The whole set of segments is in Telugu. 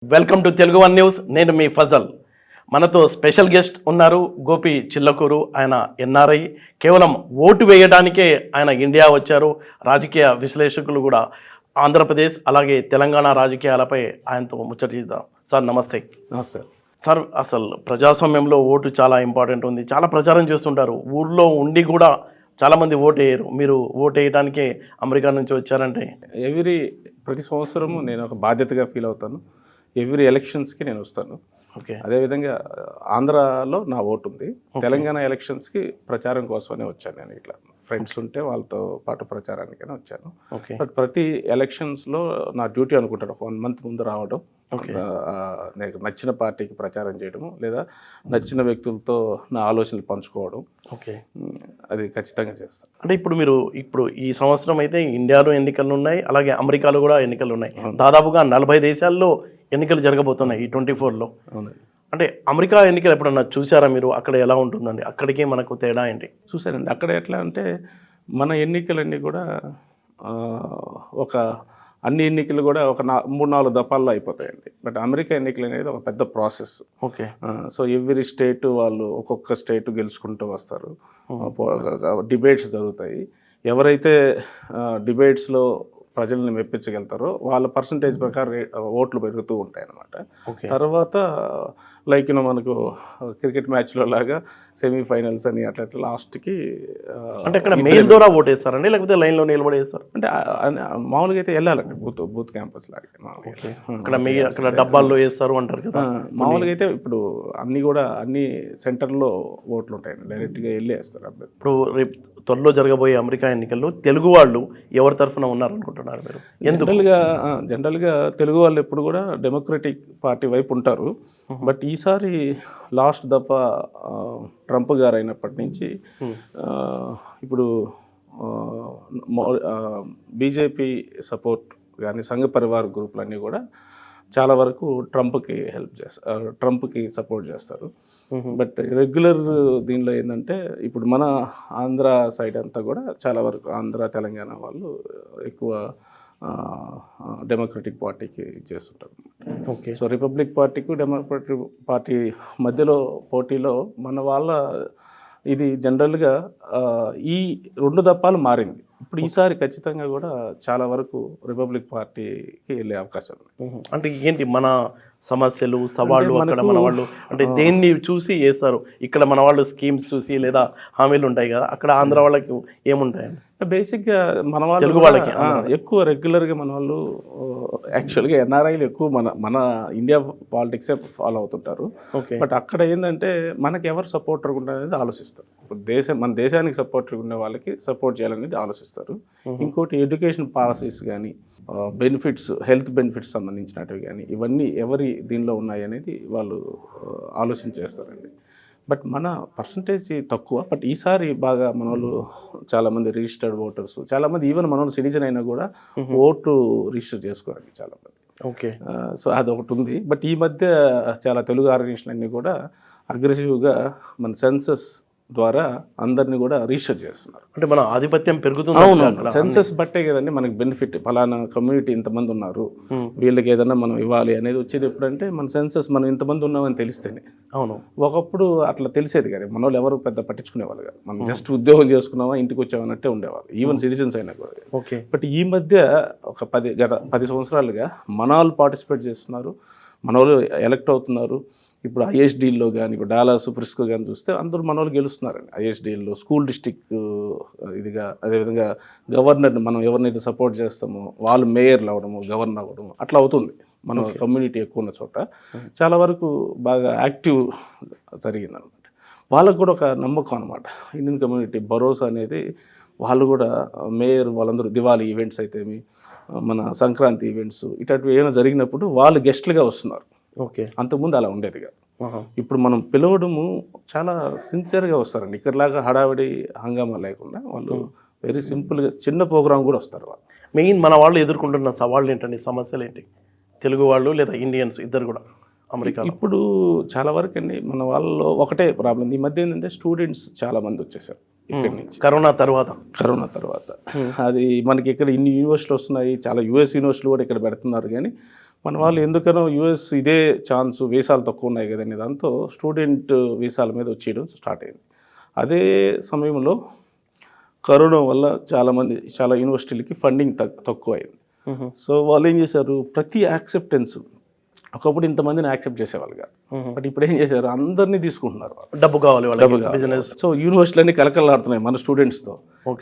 Welcome to Telugu one news. నేను మీ ఫజల్. మనతో స్పెషల్ గెస్ట్ ఉన్నారు గోపి చిల్లకూరు. ఆయన ఎన్ఆర్ఐ. కేవలం ఓటు వేయడానికే ఆయన ఇండియా వచ్చారు. రాజకీయ విశ్లేషకులు కూడా ఆంధ్రప్రదేశ్ అలాగే తెలంగాణ రాజకీయాలపై ఆయనతో ముచ్చటిద్దాం. సార్ నమస్తే. నమస్తే సార్, అసలు ప్రజాస్వామ్యంలో ఓటు చాలా ఇంపార్టెంట్ ఉంది. చాలా ప్రచారం చేస్తుంటారు. ఊళ్ళో ఉండి కూడా చాలామంది ఓటు వేయరు. మీరు ఓటు వేయడానికే అమెరికా నుంచి వచ్చారంటే ప్రతి సంవత్సరము నేను ఒక బాధ్యతగా ఫీల్ అవుతాను. ఎవ్రీ ఎలక్షన్స్కి నేను వస్తాను. ఓకే. అదేవిధంగా ఆంధ్రాలో నా ఓటు ఉంది. తెలంగాణ ఎలక్షన్స్కి ప్రచారం కోసమనే వచ్చాను. నేను ఇట్లా ఫ్రెండ్స్ ఉంటే వాళ్ళతో పాటు ప్రచారానికైనా వచ్చాను. ఓకే. బట్ ప్రతి ఎలక్షన్స్లో నా డ్యూటీ అనుకుంటాను. ఒక 1 month ముందు రావడం, నాకు నచ్చిన పార్టీకి ప్రచారం చేయడము, లేదా నచ్చిన వ్యక్తులతో నా ఆలోచనలు పంచుకోవడం. ఓకే. అది ఖచ్చితంగా చేస్తాను. అంటే ఇప్పుడు ఈ సంవత్సరం అయితే ఇండియాలో ఎన్నికలు ఉన్నాయి, అలాగే అమెరికాలో కూడా ఎన్నికలు ఉన్నాయి. దాదాపుగా 40 దేశాల్లో ఎన్నికలు జరగబోతున్నాయి ఈ 24లో. అవును. అంటే అమెరికా ఎన్నికలు ఎప్పుడన్నా చూసారా మీరు? అక్కడ ఎలా ఉంటుందండి? అక్కడికి మనకు తేడా ఏంటి? చూశానండి. అక్కడ ఎట్లా అంటే మన ఎన్నికలన్నీ కూడా అన్ని ఎన్నికలు కూడా ఒక 3-4 దఫాల్లో అయిపోతాయండి. బట్ అమెరికా ఎన్నికలు అనేది ఒక పెద్ద process. Okay. So every state వాళ్ళు ఒక్కొక్క స్టేట్ గెలుచుకుంటూ వస్తారు. డిబేట్స్ జరుగుతాయి. ఎవరైతే డిబేట్స్లో ప్రజల్ని మెప్పించగలుగుతారో వాళ్ళ పర్సంటేజ్ ప్రకారం ఓట్లు పెరుగుతూ ఉంటాయి అన్నమాట. తర్వాత లైక్ మనకు క్రికెట్ మ్యాచ్లో లాగా సెమీఫైనల్స్ అని అట్లా లాస్ట్కి అంటే అక్కడ మెయిల్ ద్వారా ఓటేస్తారండి, లేకపోతే లైన్లో నిలబడి వేస్తారు? అంటే మామూలుగా అయితే వెళ్ళాలండి బూత్ క్యాంపస్ లాగా. అక్కడ డబ్బాల్లో వేస్తారు అంటారు కదా. మామూలుగా అయితే ఇప్పుడు అన్ని సెంటర్లో ఓట్లు ఉంటాయండి. డైరెక్ట్గా వెళ్ళి వేస్తారు. ఇప్పుడు రేపు త్వరలో జరగబోయే అమెరికా ఎన్నికల్లో తెలుగు వాళ్ళు ఎవరి తరఫున ఉన్నారనుకుంటున్నారు మీరు? జనరల్గా తెలుగు వాళ్ళు ఎప్పుడు కూడా డెమోక్రటిక్ పార్టీ వైపు ఉంటారు. బట్ ఈసారి లాస్ట్ దఫా ట్రంప్ గారు అయినప్పటి నుంచి ఇప్పుడు బీజేపీ సపోర్ట్ కానీ సంఘ పరివార్ గ్రూపులన్నీ కూడా చాలా వరకు ట్రంప్కి సపోర్ట్ చేస్తారు. బట్ రెగ్యులర్ దీనిలో ఏంటంటే ఇప్పుడు మన ఆంధ్ర సైడ్ అంతా కూడా చాలా వరకు ఆంధ్ర తెలంగాణ వాళ్ళు ఎక్కువ డెమోక్రటిక్ పార్టీకి చేస్తుంటారు. ఓకే. సో రిపబ్లిక్ పార్టీకి డెమోక్రటిక్ పార్టీ మధ్యలో పోటీలో మన వాళ్ళ ఇది జనరల్గా ఈ 2 దఫాలు మారింది. ఇప్పుడు ఈసారి ఖచ్చితంగా కూడా చాలా వరకు రిపబ్లిక్ పార్టీకి వెళ్ళే అవకాశం ఉంది. అంటే ఏంటి మన సమస్యలు సవాళ్ళు అక్కడ మన వాళ్ళు అంటే దేన్ని చూసి వేస్తారు? ఇక్కడ మన వాళ్ళు స్కీమ్స్ చూసి లేదా హామీలు ఉంటాయి కదా, అక్కడ ఆంధ్ర వాళ్ళకి ఏముంటాయండి? బేసిక్గా మన వాళ్ళు తెలుగు వాళ్ళకి ఎక్కువ రెగ్యులర్గా మన వాళ్ళు యాక్చువల్గా ఎన్ఆర్ఐలు ఎక్కువ మన ఇండియా పాలిటిక్సే ఫాలో అవుతుంటారు. బట్ అక్కడ ఏంటంటే మనకి ఎవరు సపోర్టర్ అనేది ఆలోచిస్తారు. ఇప్పుడు మన దేశానికి సపోర్టర్ ఉండే వాళ్ళకి సపోర్ట్ చేయాలనేది ఆలోచిస్తారు. ఇంకోటి ఎడ్యుకేషన్ పాలసీస్ కానీ బెనిఫిట్స్, హెల్త్ బెనిఫిట్స్ సంబంధించినవి కానీ ఇవన్నీ ఎవరి దీనిలో ఉన్నాయి అనేది వాళ్ళు ఆలోచించేస్తారండి. బట్ మన పర్సంటేజ్ తక్కువ. బట్ ఈసారి బాగా మన వాళ్ళు చాలామంది రిజిస్టర్డ్ ఓటర్స్, చాలామంది ఈవెన్ మన వాళ్ళు సిటిజన్ అయినా కూడా ఓటు రిజిస్టర్ చేసుకోరండి చాలామంది. ఓకే. సో అదొకటి ఉంది. బట్ ఈ మధ్య చాలా తెలుగు ఆర్గనైజేషన్ అన్నీ కూడా అగ్రెసివ్గా మన సెన్సస్ ద్వారా అందరినీ కూడా రిజిస్టర్ చేస్తున్నారు. అంటే మన ఆధిపత్యం పెరుగుతుంది. అవును, సెన్సస్ బట్టే కదండి మనకి బెనిఫిట్. ఫలానా కమ్యూనిటీ ఇంతమంది ఉన్నారు, వీళ్ళకి ఏదైనా మనం ఇవ్వాలి అనేది వచ్చేది ఎప్పుడంటే మన సెన్సస్ మనం ఇంతమంది ఉన్నామని తెలిస్తేనే. అవును. ఒకప్పుడు అట్లా తెలిసేది కదా, మన వాళ్ళు ఎవరు పెద్ద పట్టించుకునేవాళ్ళు కాదు. మనం జస్ట్ ఉద్యోగం చేసుకున్నామా ఇంటికి వచ్చామన్నట్టే ఉండేవాళ్ళు, ఈవెన్ సిటిజన్స్ అయినా కూడా. ఓకే. బట్ ఈ మధ్య ఒక 10 సంవత్సరాలుగా మన వాళ్ళు పార్టిసిపేట్ చేస్తున్నారు, మన వాళ్ళు ఎలక్ట్ అవుతున్నారు. ఇప్పుడు ఐఎస్డీల్లో కానీ ఇప్పుడు డాలాస్ ఫ్రిస్కో కానీ చూస్తే అందరూ మన వాళ్ళు గెలుస్తున్నారండి. ఐఎస్డీల్లో స్కూల్ డిస్ట్రిక్ట్ ఇదిగా, అదేవిధంగా గవర్నర్ని మనం ఎవరినైతే సపోర్ట్ చేస్తామో వాళ్ళు మేయర్లు అవ్వడము, గవర్నర్ అవ్వడము అట్లా అవుతుంది. మన కమ్యూనిటీ ఎక్కువ ఉన్న చోట చాలా వరకు బాగా యాక్టివ్ జరిగిందనమాట. వాళ్ళకు కూడా ఒక నమ్మకం అనమాట. ఇండియన్ కమ్యూనిటీ భరోసా అనేది వాళ్ళు కూడా మేయర్ వాళ్ళందరూ దివాళీ ఈవెంట్స్ అయితే మన సంక్రాంతి ఈవెంట్స్ ఇట్లాంటివి ఏమైనా జరిగినప్పుడు వాళ్ళు గెస్ట్లుగా వస్తున్నారు. ఓకే. అంతకుముందు అలా ఉండేది కాదు. ఇప్పుడు మనం పిలవడము చాలా సిన్సియర్గా వస్తారండి. ఇక్కడలాగా హడావిడి హంగామా లేకుండా వాళ్ళు వెరీ సింపుల్గా చిన్న ప్రోగ్రామ్ కూడా వస్తారు. వాళ్ళు మెయిన్ మన వాళ్ళు ఎదుర్కొంటున్న సవాళ్ళు ఏంటండి, సమస్యలు ఏంటి? తెలుగు వాళ్ళు లేదా ఇండియన్స్ ఇద్దరు కూడా అమెరికా ఇప్పుడు చాలా వరకు అండి మన వాళ్ళలో ఒకటే ప్రాబ్లం. ఈ మధ్య ఏంటంటే స్టూడెంట్స్ చాలా మంది వచ్చేసారు ఇక్కడి నుంచి కరోనా తర్వాత. అది మనకి ఇక్కడ ఇన్ని యూనివర్సిటీలు వస్తున్నాయి, చాలా యూఎస్ యూనివర్సిటీలు కూడా ఇక్కడ పెడుతున్నారు. కానీ మన వాళ్ళు ఎందుకనో యూఎస్ ఇదే ఛాన్స్, వీసాలు తక్కువ ఉన్నాయి కదండి, దాంతో స్టూడెంట్ వీసాల మీద వచ్చేయడం స్టార్ట్ అయింది. అదే సమయంలో కరోనా వల్ల చాలా యూనివర్సిటీలకి ఫండింగ్ తక్కువ అయింది. సో వాళ్ళు ఏం చేశారు, ప్రతి యాక్సెప్టెన్స్, ఒకప్పుడు ఇంతమందిని యాక్సెప్ట్ చేసేవాళ్ళు కాదు, బట్ ఇప్పుడు ఏం చేశారు, అందరినీ తీసుకుంటున్నారు. డబ్బు కావాలి వాళ్ళకి, బిజినెస్. సో యూనివర్సిటీలన్నీ కలకలాడుతున్నాయి మన స్టూడెంట్స్తో.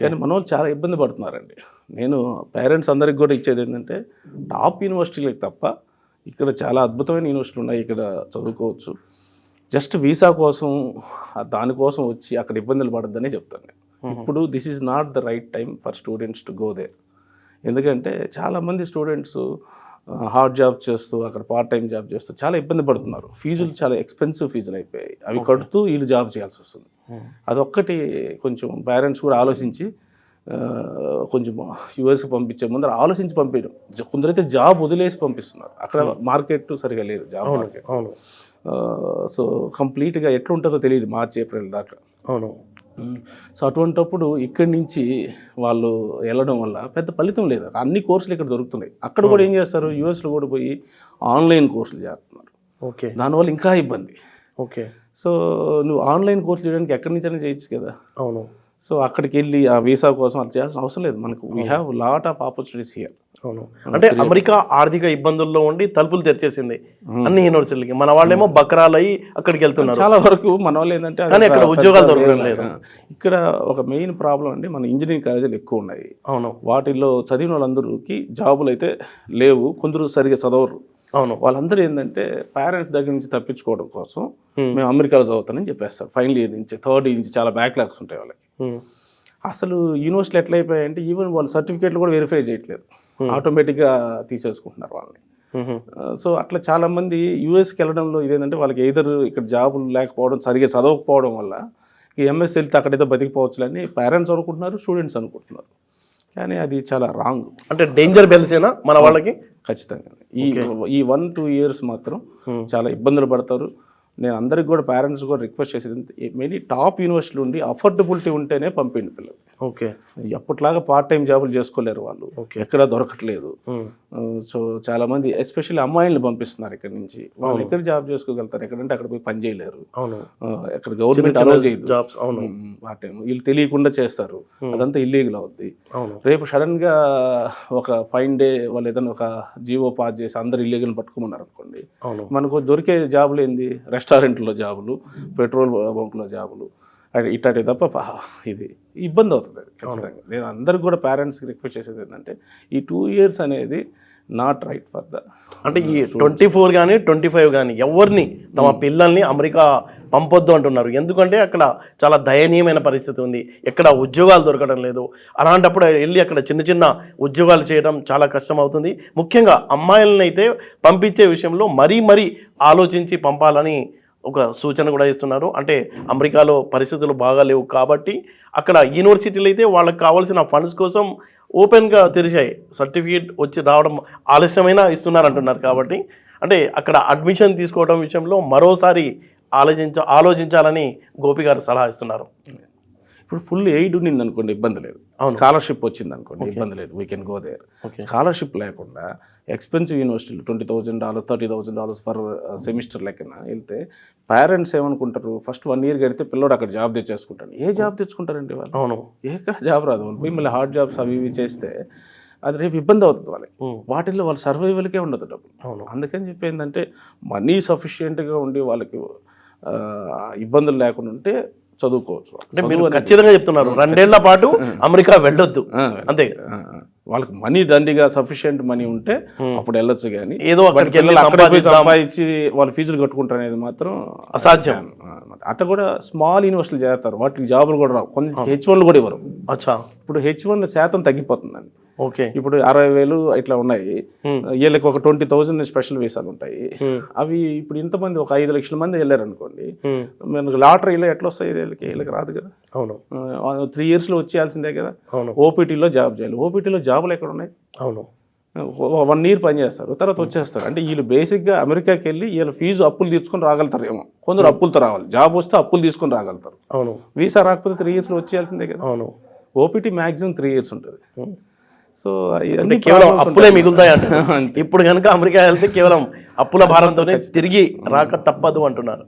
కానీ మన వాళ్ళు చాలా ఇబ్బంది పడుతున్నారండి. నేను పేరెంట్స్ అందరికి కూడా ఇచ్చేది ఏంటంటే, టాప్ యూనివర్సిటీలకు తప్ప ఇక్కడ చాలా అద్భుతమైన యూనివర్సిటీలు ఉన్నాయి, ఇక్కడ చదువుకోవచ్చు. జస్ట్ వీసా కోసం దానికోసం వచ్చి అక్కడ ఇబ్బందులు పడద్దని చెప్తాను నేను. ఇప్పుడు this is not the right time for students to go there. ఎందుకంటే చాలామంది స్టూడెంట్స్ హార్డ్ జాబ్ చేస్తూ, అక్కడ పార్ట్ టైం జాబ్ చేస్తూ చాలా ఇబ్బంది పడుతున్నారు. ఫీజులు చాలా ఎక్స్పెన్సివ్ ఫీజులు అయిపోయాయి, అవి కడుతూ వీళ్ళు జాబ్ చేయాల్సి వస్తుంది. అదొక్కటి కొంచెం పేరెంట్స్ కూడా ఆలోచించి కొంచెం యూఎస్కి పంపించే ముందర ఆలోచించి పంపించడం. కొందరైతే జాబ్ వదిలేసి పంపిస్తున్నారు, అక్కడ మార్కెట్ సరిగా లేదు, జాబ్ మార్కెట్. సో కంప్లీట్గా ఎట్లుంటుందో తెలియదు మార్చి ఏప్రిల్ దాకా. అవును. సో అటువంటప్పుడు ఇక్కడి నుంచి వాళ్ళు వెళ్ళడం వల్ల పెద్ద ఫలితం లేదు. అన్ని కోర్సులు ఇక్కడ దొరుకుతున్నాయి. అక్కడ కూడా ఏం చేస్తారు, యూఎస్లో కూడా పోయి ఆన్లైన్ కోర్సులు చేస్తున్నారు. ఓకే. దానివల్ల ఇంకా ఇబ్బంది. ఓకే. సో నువ్వు ఆన్లైన్ కోర్సు చేయడానికి ఎక్కడి నుంచైనా చేయొచ్చు కదా. అవును. సో అక్కడికి వెళ్ళి ఆ వీసా కోసం అది చేయాల్సిన అవసరం లేదు. మనకు we have lot of opportunities here. అవును. అంటే అమెరికా ఆర్థిక ఇబ్బందుల్లో ఉండి తలుపులు తెరిచేసింది అన్ని యూనివర్సిటీలకి. మన వాళ్ళేమో బకరాలు అయ్యి అక్కడికి వెళ్తున్నారు. చాలా వరకు మన వాళ్ళు ఏంటంటే అక్కడ ఉద్యోగాలు దొరకడం లేదు. ఇక్కడ ఒక మెయిన్ ప్రాబ్లం అండి, మన ఇంజనీరింగ్ కాలేజీలు ఎక్కువ ఉన్నాయి. అవును. వాటిల్లో చదివిన వాళ్ళందరికీ జాబులు అయితే లేవు, కొందరు సరిగా చదవరు. అవును. వాళ్ళందరూ ఏంటంటే పేరెంట్స్ దగ్గర నుంచి తప్పించుకోవడం కోసం మేము అమెరికాలో చదువుతానని చెప్పేస్తారు. ఫైనల్ ఇయర్ నుంచి, థర్డ్ ఇయర్ నుంచి చాలా బ్యాక్లాగ్స్ ఉంటాయి వాళ్ళకి. అసలు యూనివర్సిటీలు ఎట్లయిపోయాయంటే ఈవెన్ వాళ్ళు సర్టిఫికేట్లు కూడా వెరిఫై చేయట్లేదు, ఆటోమేటిక్గా తీసేసుకుంటున్నారు వాళ్ళని. సో అట్లా చాలామంది యూఎస్కి వెళ్ళడంలో ఇదేంటంటే వాళ్ళకి ఎయిదర్ ఇక్కడ జాబులు లేకపోవడం, సరిగ్గా చదవకపోవడం వల్ల ఈ ఎంఎస్ వెళ్తే అక్కడైతే బతికిపోవచ్చులని పేరెంట్స్ అనుకుంటున్నారు, స్టూడెంట్స్ అనుకుంటున్నారు. కానీ అది చాలా రాంగ్. అంటే డేంజర్ బెల్సేనా మన వాళ్ళకి. ఖచ్చితంగా ఈ 1-2 ఇయర్స్ మాత్రం చాలా ఇబ్బందులు పడతారు. నేను అందరికి కూడా పేరెంట్స్ కూడా రిక్వెస్ట్ చేసేది, మెయిన్లీ టాప్ యూనివర్సిటీలు ఉండి అఫోర్డబిలిటీ ఉంటేనే పంపిండి పిల్లలు. ఓకే. అప్పట్లాగా పార్ట్ టైం జాబులు చేసుకోలేరు వాళ్ళు, ఎక్కడ దొరకట్లేదు. సో చాలా మంది ఎస్పెషల్లీ అమ్మాయిలను పంపిస్తున్నారు ఇక్కడ నుంచి. వాళ్ళు ఎక్కడ జాబ్ చేసుకోగలుగుతారు, ఎక్కడంటే అక్కడ పోయి పని చేయలేరు. ఎక్కడ గవర్నమెంట్ అలౌ చేయదు పార్ట్ టైం, వీళ్ళు తెలియకుండా చేస్తారు, అదంతా ఇల్లీగల్ అవుద్ది. రేపు సడన్ గా ఒక ఫైన్ డే వాళ్ళు ఏదైనా ఒక జీవో పాస్ చేసి అందరు ఇల్లీగల్ పట్టుకోమన్నారు అనుకోండి, మనకు దొరికే జాబులు ఏంది, రెస్టారెంట్లో జాబులు, పెట్రోల్ బంక్లో జాబులు, ఇట్లాంటి తప్ప ఇది ఇబ్బంది అవుతుంది ఖచ్చితంగా. నేను అందరికి కూడా పేరెంట్స్కి రిక్వెస్ట్ చేసేది ఏంటంటే, ఈ 2 ఇయర్స్ అనేది నాట్ రైట్ ఫర్ ద. అంటే ఈ 24 కానీ 25 కానీ ఎవరిని తమ పిల్లల్ని అమెరికా పంపొద్దు అంటున్నారు. ఎందుకంటే అక్కడ చాలా దయనీయమైన పరిస్థితి ఉంది, ఎక్కడ ఉద్యోగాలు దొరకడం లేదు. అలాంటప్పుడు వెళ్ళి అక్కడ చిన్న చిన్న ఉద్యోగాలు చేయడం చాలా కష్టం అవుతుంది. ముఖ్యంగా అమ్మాయిలను అయితే పంపించే విషయంలో మరీ ఆలోచించి పంపాలని ఒక సూచన కూడా ఇస్తున్నారు. అంటే అమెరికాలో పరిస్థితులు బాగాలేవు కాబట్టి అక్కడ యూనివర్సిటీలు అయితే వాళ్ళకి కావాల్సిన ఫండ్స్ కోసం ఓపెన్గా తెరిచాయి. సర్టిఫికేట్ వచ్చి రావడం ఆలస్యమైనా ఇస్తున్నారు అంటున్నారు. కాబట్టి అంటే అక్కడ అడ్మిషన్ తీసుకోవడం విషయంలో మరోసారి ఆలోచించాలని గోపి గారు సలహా ఇస్తున్నారు. ఇప్పుడు ఫుల్ ఎయిడ్ ఉన్నింది అనుకోండి, ఇబ్బంది లేదు. స్కాలర్షిప్ వచ్చింది అనుకోండి, ఇబ్బంది లేదు, we can go there. Scholarship లేకుండా ఎక్స్పెన్సివ్ యూనివర్సిటీలు $20,000 $30,000 పర్ సెమిస్టర్ లెక్కన వెళ్తే పేరెంట్స్ ఏమనుకుంటారు, ఫస్ట్ 1 ఇయర్ గడితే పిల్లడు అక్కడ జాబ్ తెచ్చేసుకుంటాను. ఏ జాబ్ తెచ్చుకుంటారండి వాళ్ళు? అవును, ఎక్కడ జాబ్ రాదు. వాళ్ళు పోయి మళ్ళీ హార్డ్ జాబ్స్ అవి ఇవి చేస్తే అది రేపు ఇబ్బంది అవుతుంది వాళ్ళకి. వాటిల్లో వాళ్ళ సర్వైవల్కే ఉండదు డబ్బులు. అవును, అందుకని చెప్పి ఏంటంటే మనీ సఫిషియెంట్గా ఉండి వాళ్ళకి ఇబ్బందులు లేకుండా ఉంటే చదువుకోవచ్చు. అంటే మీరు ఖచ్చితంగా చెప్తున్నారు 2 ఏళ్ల పాటు అమెరికా వెళ్ళొద్దు అంతే. వాళ్ళకి మనీ దండిగా సఫిషియెంట్ మనీ ఉంటే అప్పుడు వెళ్ళొచ్చు, కానీ ఏదో అక్కడికి వెళ్ళి సంపాదించి వాళ్ళు ఫీజులు కట్టుకుంటారు అనేది మాత్రం అసాధ్యం. అట్లా కూడా స్మాల్ యూనివర్సిటీలు చేస్తారు, వాటికి జాబులు కూడా రావు, కొన్ని H1 కూడా ఇవ్వరు. ఇప్పుడు H1 శాతం తగ్గిపోతుందండి. ఓకే, ఇప్పుడు 60,000 ఇట్లా ఉన్నాయి, వీళ్ళకి ఒక 20,000 స్పెషల్ వీసాలు ఉంటాయి. అవి ఇప్పుడు ఇంతమంది ఒక 5 లక్షల మంది వెళ్ళారు అనుకోండి, మనకు లాటరీలో ఎట్లా వస్తాయి, వీళ్ళకి రాదు కదా. అవును, 3 ఇయర్స్లో వచ్చేయాల్సిందే కదా. ఓపీటీలో జాబ్ చేయాలి, ఓపీటీలో జాబులు ఎక్కడ ఉన్నాయి? అవును, 1 ఇయర్ పని చేస్తారు, తర్వాత వచ్చేస్తారు. అంటే వీళ్ళు బేసిక్గా అమెరికాకి వెళ్ళి వీళ్ళ ఫీజు అప్పులు తీసుకొని రాగలుగుతారేమో, కొందరు అప్పులతో రావాలి, జాబ్ వస్తే అప్పులు తీసుకొని రాగలుగుతారు. అవును, వీసా రాకపోతే 3 ఇయర్స్లో వచ్చేయాల్సిందే కదా. అవును, ఓపీటీ మ్యాక్సిమం 3 ఇయర్స్ ఉంటుంది. సో అంటే ఇవన్నీ కేవలం problems అప్పులే ఉంటాయి. మిగులుతాయి అంటారు. ఇప్పుడు కనుక అమెరికా వెళ్తే కేవలం అప్పుల భారంతోనే తిరిగి రాక తప్పదు అంటున్నారు.